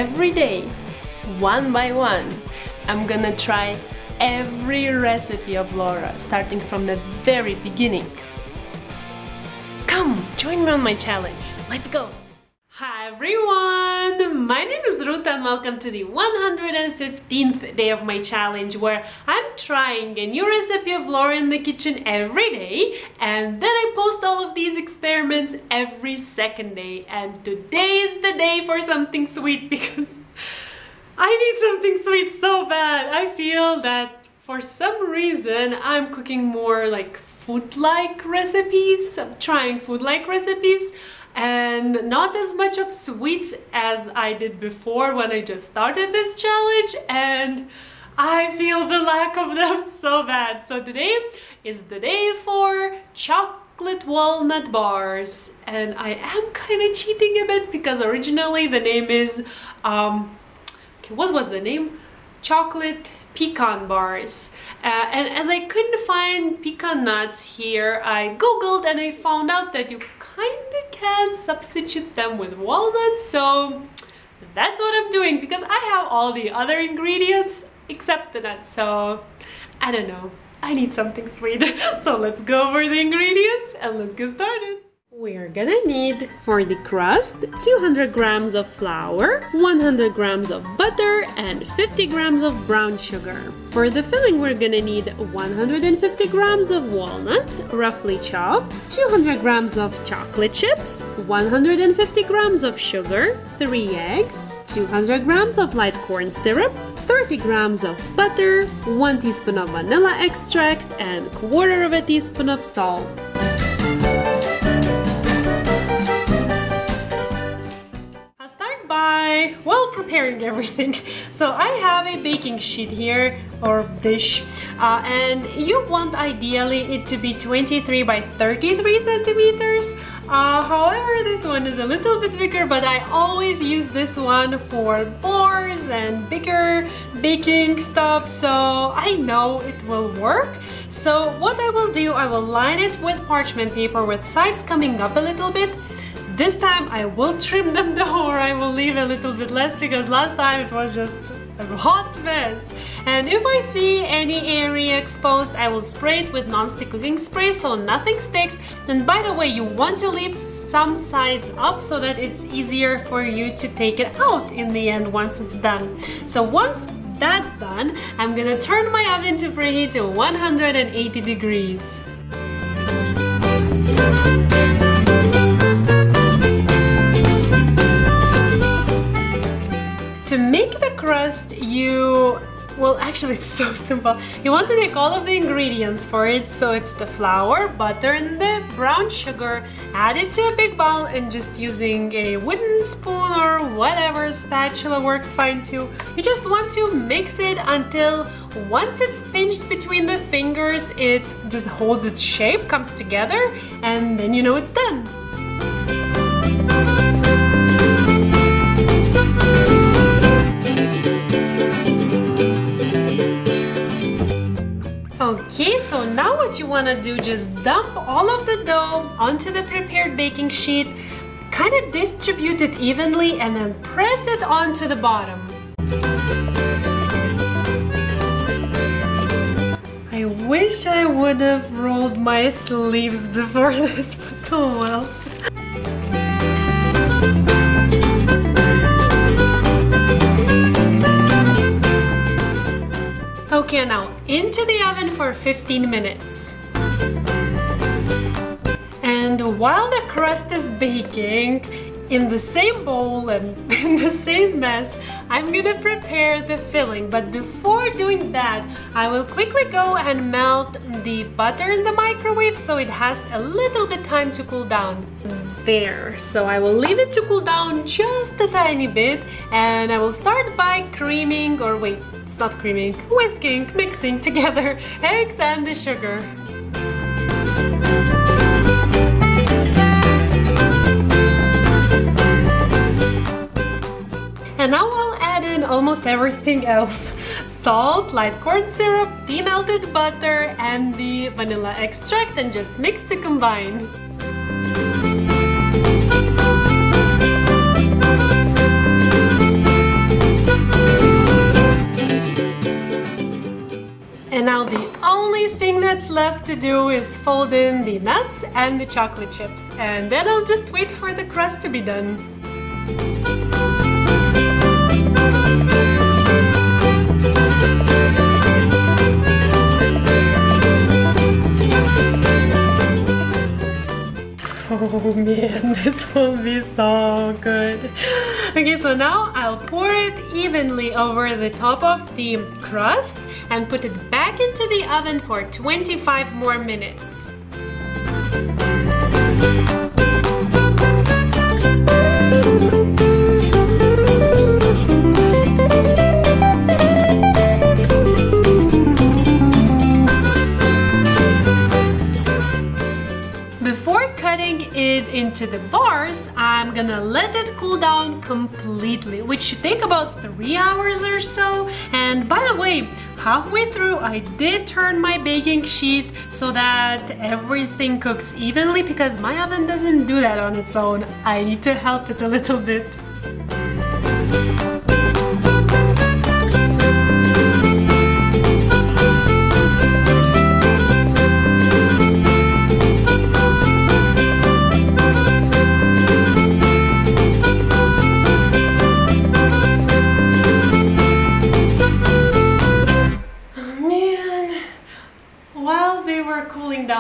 every day, one by one, I'm gonna try every recipe of Laura, starting from the very beginning. Come, join me on my challenge. Let's go! Hi everyone! My name is Ruta and welcome to the 115th day of my challenge, where I'm trying a new recipe of Laura in the kitchen every day, and then I post all of these experiments every second day. And today is the day for something sweet because I need something sweet so bad. I feel that for some reason I'm cooking more like food-like recipes. I'm trying food-like recipes and not as much of sweets as I did before when I just started this challenge, and I feel the lack of them so bad. So today is the day for chocolate walnut bars, and I am kind of cheating a bit because originally the name is okay, what was the name? Chocolate pecan bars, and as I couldn't find pecan nuts here, I googled and I found out that you kinda can substitute them with walnuts, so that's what I'm doing because I have all the other ingredients except the nuts. So I don't know, I need something sweet. So let's go over the ingredients and let's get started. We're gonna need, for the crust, 200 grams of flour, 100 grams of butter, and 50 grams of brown sugar. For the filling, we're gonna need 150 grams of walnuts, roughly chopped, 200 grams of chocolate chips, 150 grams of sugar, 3 eggs, 200 grams of light corn syrup, 30 grams of butter, 1 teaspoon of vanilla extract, and 1/4 of a teaspoon of salt. Well, preparing everything. So I have a baking sheet here, or dish, and you want ideally it to be 23 by 33 centimeters. However, this one is a little bit bigger, but I always use this one for bars and bigger baking stuff, so I know it will work. So what I will do, I will line it with parchment paper with sides coming up a little bit. This time I will trim them though, or I will leave a little bit less because last time it was just a hot mess. And if I see any area exposed, I will spray it with non-stick cooking spray so nothing sticks. And by the way, you want to leave some sides up so that it's easier for you to take it out in the end once it's done. So once that's done, I'm gonna turn my oven to preheat to 180 degrees. To make the crust, well, actually it's so simple. You want to take all of the ingredients for it, so it's the flour, butter, and the brown sugar, add it to a big bowl, and just using a wooden spoon or whatever, spatula works fine too. You just want to mix it until once it's pinched between the fingers, it just holds its shape, comes together, and then you know it's done. Okay, so now what you want to do, just dump all of the dough onto the prepared baking sheet, kind of distribute it evenly, and then press it onto the bottom. I wish I would have rolled my sleeves before this, but oh well. Okay, now into the oven for 15 minutes. And while the crust is baking, in the same bowl and in the same mess, I'm gonna prepare the filling. But before doing that, I will quickly go and melt the butter in the microwave so it has a little bit time to cool down. There, so I will leave it to cool down just a tiny bit, and I will start by creaming, or wait, it's not creaming, whisking, mixing together eggs and the sugar. And now I'll add in almost everything else. Salt, light corn syrup, demelted butter, and the vanilla extract, and just mix to combine. to do is fold in the nuts and the chocolate chips, and then I'll just wait for the crust to be done. Oh man, this will be so good. Okay, so now I'll pour it evenly over the top of the crust and put it back into the oven for 25 more minutes. Into the bars, I'm gonna let it cool down completely, which should take about 3 hours or so. And by the way, halfway through I did turn my baking sheet so that everything cooks evenly, because my oven doesn't do that on its own. I need to help it a little bit.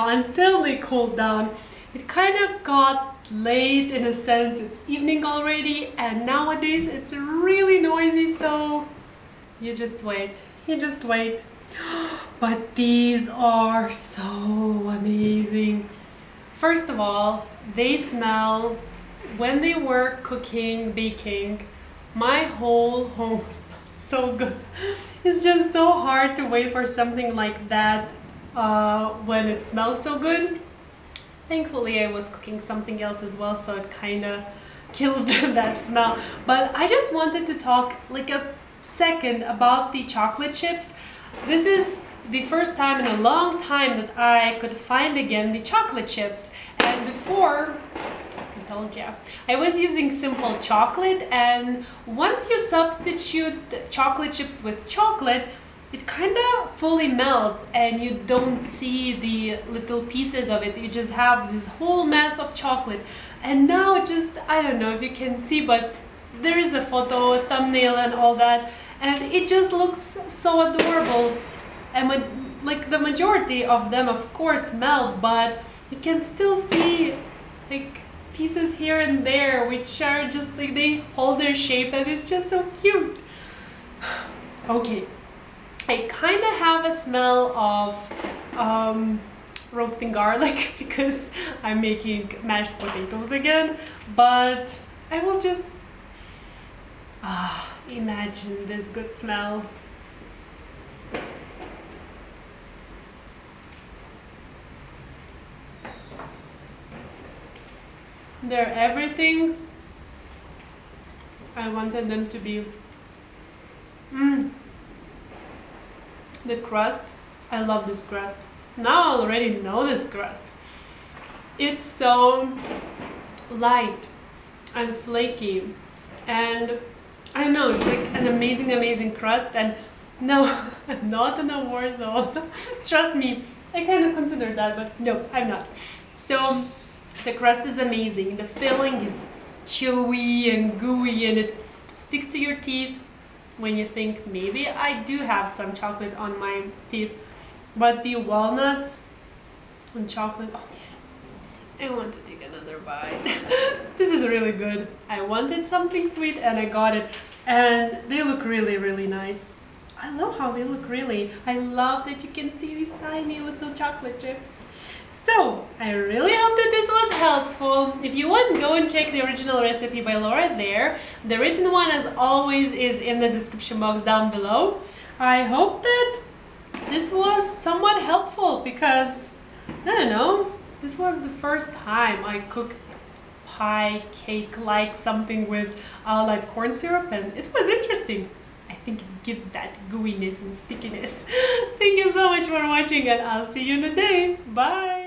Until they cooled down, it kind of got late in a sense. It's evening already, and nowadays it's really noisy, so you just wait. But these are so amazing. First of all, they smell, when they were cooking, baking, my whole home smelled so good. It's just so hard to wait for something like that when it smells so good. Thankfully I was cooking something else as well, so it kind of killed that smell. But I just wanted to talk like a second about the chocolate chips. This is the first time in a long time that I could find again the chocolate chips. And before, I told you, I was using simple chocolate, and once you substitute chocolate chips with chocolate, it kind of fully melts and you don't see the little pieces of it. You just have this whole mass of chocolate. And now just, I don't know if you can see, but there is a photo, a thumbnail and all that, and it just looks so adorable. And like the majority of them of course melt, but you can still see like pieces here and there which are just like, they hold their shape, and it's just so cute. Okay. I kind of have a smell of roasting garlic because I'm making mashed potatoes again, but I will just imagine this good smell. They're everything I wanted them to be. The crust, I love this crust. Now I already know this crust. It's so light and flaky, and I know it's like an amazing crust. And no, I'm not in a war zone. Trust me, I kind of consider that, but no, I'm not. So the crust is amazing. The filling is chewy and gooey, and it sticks to your teeth when you think maybe I do have some chocolate on my teeth. But the walnuts and chocolate, oh yeah, I want to take another bite. This is really good. I wanted something sweet and I got it, and they look really nice. I love how they look, really. I love that you can see these tiny little chocolate chips. So, I really hope that this was helpful. If you want, go and check the original recipe by Laura there. The written one, as always, is in the description box down below. I hope that this was somewhat helpful, because, I don't know, this was the first time I cooked pie, cake, like something with like corn syrup, and it was interesting. I think it gives that gooiness and stickiness. Thank you so much for watching, and I'll see you in a day. Bye!